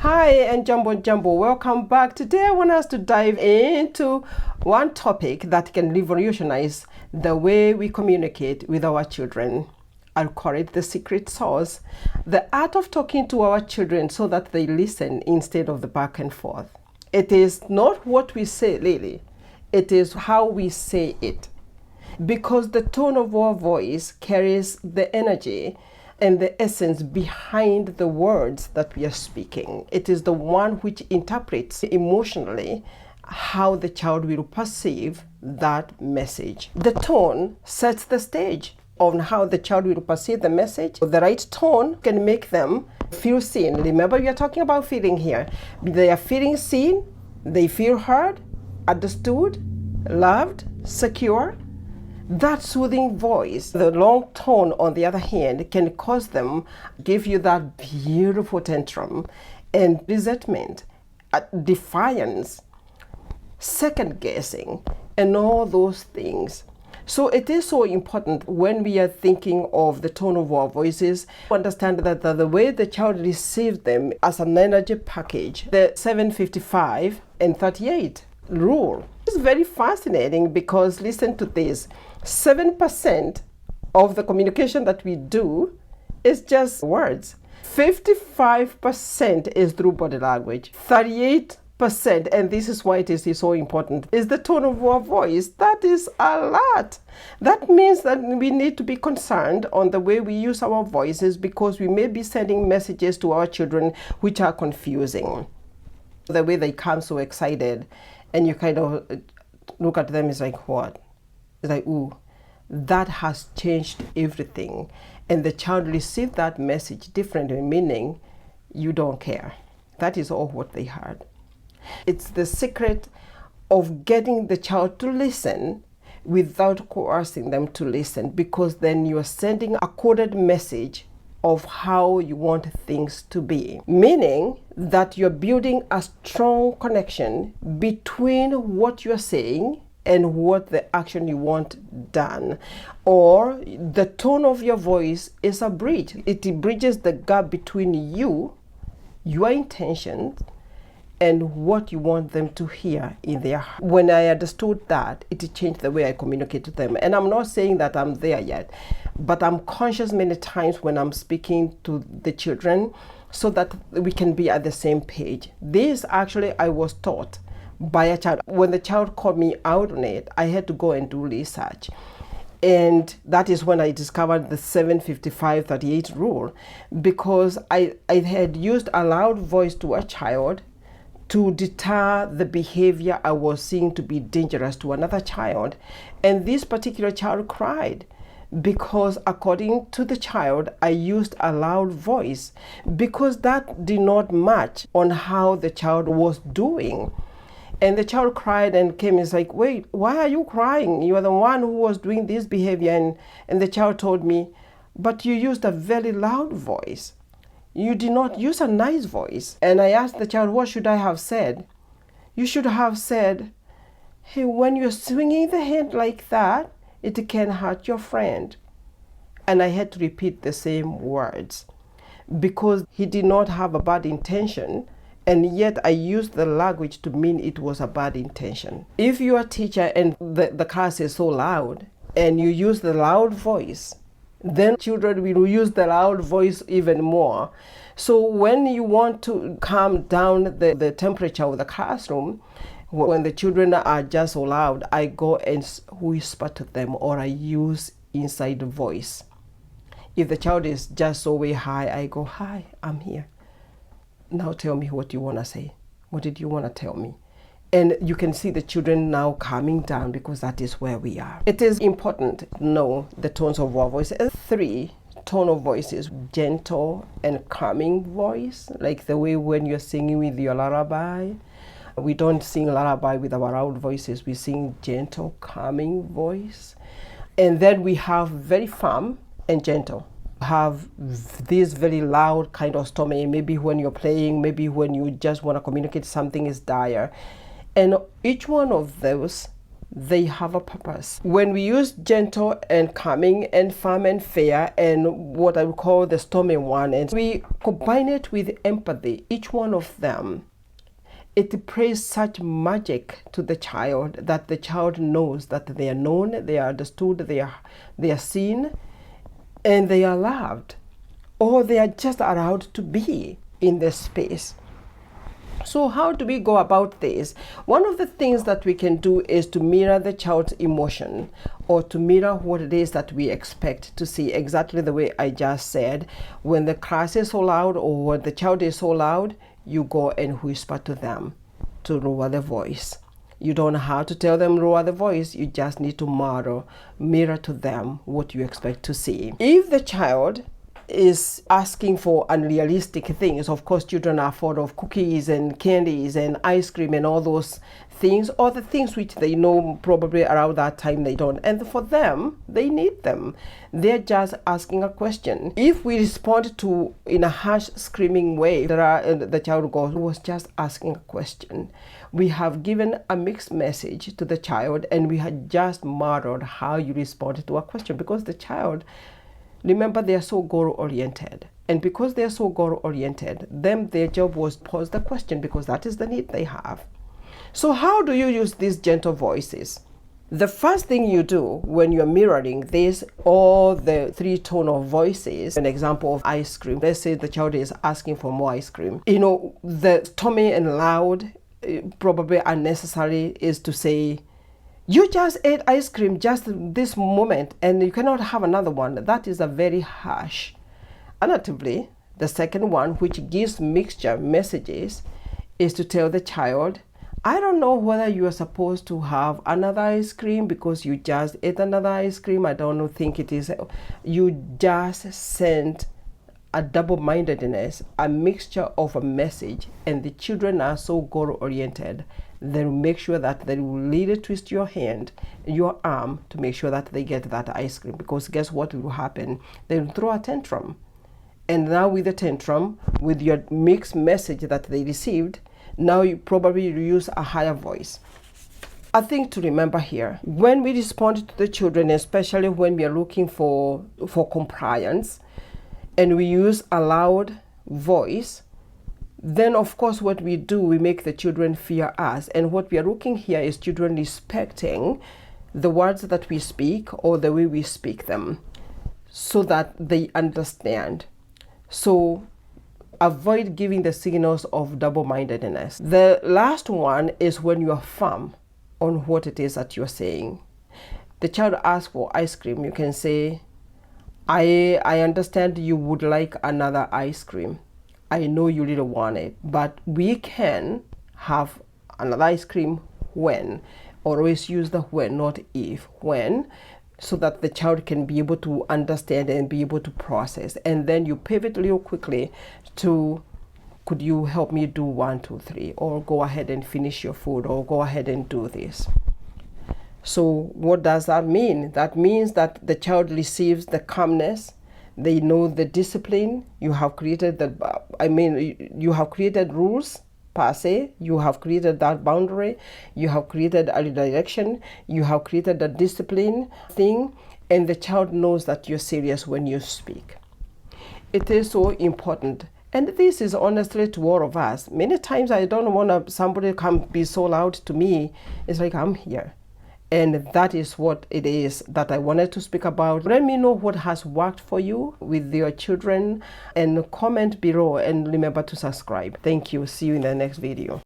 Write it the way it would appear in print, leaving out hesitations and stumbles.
Hi and Jumbo, welcome back. Today I want us to dive into one topic that can revolutionize the way we communicate with our children. I'll call it the secret sauce, the art of talking to our children so that they listen instead of the back and forth. It is not what we say, Lily. It is how we say it. Because the tone of our voice carries the energy and the essence behind the words that we are speaking. It is the one which interprets emotionally how the child will perceive that message. The tone sets the stage on how the child will perceive the message. The right tone can make them feel seen. Remember, we are talking about feeling here. They are feeling seen, they feel heard, understood, loved, secure. That soothing voice, the long tone on the other hand, can cause them, give you that beautiful tantrum and resentment, defiance, second guessing, and all those things. So it is so important when we are thinking of the tone of our voices, to understand that the way the child receives them as an energy package, the 755 and 38 rule is very fascinating because listen to this. 7% of the communication that we do is just words. 55% is through body language. 38%, and this is why it is so important, is the tone of our voice. That is a lot. That means that we need to be concerned on the way we use our voices because we may be sending messages to our children which are confusing. The way they come so excited and you kind of look at them, it's like, what? It's like, ooh, that has changed everything. And the child received that message differently, meaning you don't care. That is all what they heard. It's the secret of getting the child to listen without coercing them to listen, because then you are sending a coded message of how you want things to be, meaning that you're building a strong connection between what you're saying and what the action you want done. Or the tone of your voice is a bridge. It bridges the gap between you, your intentions, and what you want them to hear in their heart. When I understood that, it changed the way I communicate to them. And I'm not saying that I'm there yet, but I'm conscious many times when I'm speaking to the children so that we can be at the same page. This actually I was taught by a child. When the child called me out on it, I had to go and do research. And that is when I discovered the 755-38 rule, because I had used a loud voice to a child to deter the behavior I was seeing to be dangerous to another child. And this particular child cried because according to the child, I used a loud voice because that did not match on how the child was doing. And the child cried and came and was like, wait, why are you crying? You are the one who was doing this behavior. And the child told me, but you used a very loud voice. You did not use a nice voice. And I asked the child, what should I have said? You should have said, hey, when you're swinging the hand like that, it can hurt your friend. And I had to repeat the same words because he did not have a bad intention. And yet I used the language to mean it was a bad intention. If you're a teacher and the class is so loud and you use the loud voice, then children will use the loud voice even more. So when you want to calm down the temperature of the classroom, when the children are just so loud, I go and whisper to them or I use inside voice. If the child is just so way high, I go, hi, I'm here. Now tell me what you want to say. What did you want to tell me? And you can see the children now calming down because that is where we are. It is important to know the tones of our voice. 3 tone of voices: gentle and calming voice, like the way when you're singing with your lullaby. We don't sing lullaby with our loud voices. We sing gentle, calming voice. And then we have very firm and gentle. Have this very loud kind of stormy, maybe when you're playing, maybe when you just want to communicate something is dire. And each one of those they have a purpose. When we use gentle and calming and firm and fair and what I would call the stormy one, and we combine it with empathy, each one of them, it brings such magic to the child that the child knows that they are known, they are understood, they are seen, and they are loved, or they are just allowed to be in this space. So how do we go about this? One of the things that we can do is to mirror the child's emotion, or to mirror what it is that we expect to see, exactly the way I just said. When the class is so loud or when the child is so loud, you go and whisper to them to lower the voice. You don't have to tell them lower the voice, you just need to mirror to them what you expect to see. If the child is asking for unrealistic things, of course children are fond of cookies and candies and ice cream and all those things, or the things which they know probably around that time they don't, and for them they need them. They're just asking a question. If we respond to in a harsh screaming way, the child was just asking a question. We have given a mixed message to the child, and we had just modeled how you respond to a question, because the child, remember, they are so goal-oriented. And because they are so goal-oriented, then their job was to pose the question, because that is the need they have. So how do you use these gentle voices? The first thing you do when you're mirroring this, all the 3 tone of voices, an example of ice cream. Let's say the child is asking for more ice cream. The stormy and loud, probably unnecessary, is to say, you just ate ice cream just this moment and you cannot have another one. That is a very harsh. Alternatively, the second one, which gives mixture messages, is to tell the child, I don't know whether you are supposed to have another ice cream because you just ate another ice cream. I don't think it is. You just sent a double-mindedness, a mixture of a message, and the children are so goal-oriented. They will make sure that they will literally twist your hand, your arm, to make sure that they get that ice cream, because guess what will happen? They will throw a tantrum. And now with the tantrum, with your mixed message that they received, now you probably use a higher voice. A thing to remember here, when we respond to the children, especially when we are looking for compliance, and we use a loud voice, then of course what we do, we make the children fear us. And what we are looking here is children respecting the words that we speak or the way we speak them, so that they understand. So avoid giving the signals of double-mindedness. The last one is when you are firm on what it is that you're saying. The child asks for ice cream, you can say, I understand you would like another ice cream. I know you really want it, but we can have another ice cream when. Always use the when, not if. When, so that the child can be able to understand and be able to process. And then you pivot real quickly to, could you help me do 1, 2, 3, or go ahead and finish your food, or go ahead and do this. So what does that mean? That means that the child receives the calmness. They know the discipline. You have created you have created rules per se. You have created that boundary. You have created a redirection. You have created a discipline thing. And the child knows that you're serious when you speak. It is so important. And this is honestly to all of us. Many times I don't want somebody to come be so loud to me. It's like, I'm here. And that is what it is that I wanted to speak about. Let me know what has worked for you with your children, and comment below, and remember to subscribe. Thank you. See you in the next video.